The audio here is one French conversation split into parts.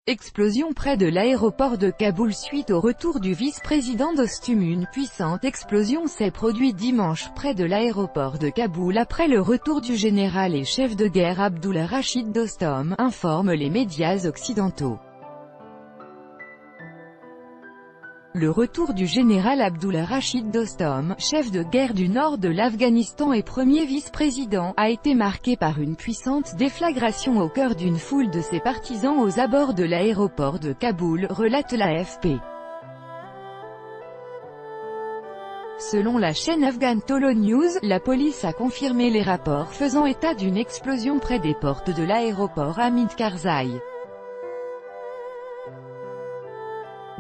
Explosion près de l'aéroport de Kaboul suite au retour du vice-président Dostum. Une puissante explosion s'est produite dimanche près de l'aéroport de Kaboul après le retour du général et chef de guerre Abdullah Rachid Dostum, informent les médias occidentaux. Le retour du général Abdullah Rachid Dostum, chef de guerre du nord de l'Afghanistan et premier vice-président, a été marqué par une puissante déflagration au cœur d'une foule de ses partisans aux abords de l'aéroport de Kaboul, relate l'AFP. Selon la chaîne afghane Tolo News, la police a confirmé les rapports faisant état d'une explosion près des portes de l'aéroport Hamid Karzai.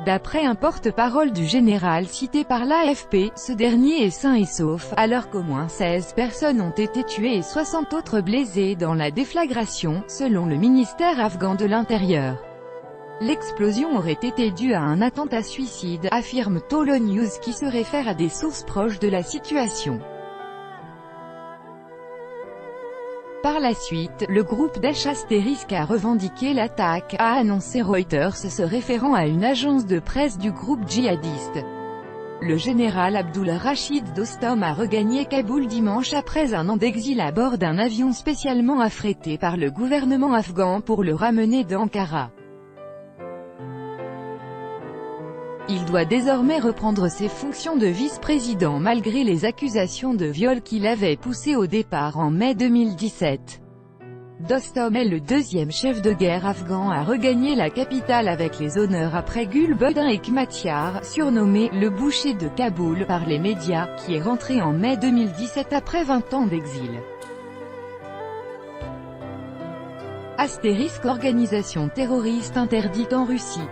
D'après un porte-parole du général cité par l'AFP, ce dernier est sain et sauf, alors qu'au moins 16 personnes ont été tuées et 60 autres blessées dans la déflagration, selon le ministère afghan de l'Intérieur. L'explosion aurait été due à un attentat suicide, affirme Tolo News qui se réfère à des sources proches de la situation. Par la suite, le groupe Daesh Asterisk a revendiqué l'attaque, a annoncé Reuters se référant à une agence de presse du groupe djihadiste. Le général Abdullah Rachid Dostum a regagné Kaboul dimanche après un an d'exil à bord d'un avion spécialement affrété par le gouvernement afghan pour le ramener d'Ankara. Il doit désormais reprendre ses fonctions de vice-président malgré les accusations de viol qui l'avaient poussé au départ en mai 2017. Dostum est le deuxième chef de guerre afghan à regagner la capitale avec les honneurs après Gulbuddin Hekmatyar, surnommé « le boucher de Kaboul » par les médias, qui est rentré en mai 2017 après 20 ans d'exil. Asterisk, organisation terroriste interdite en Russie.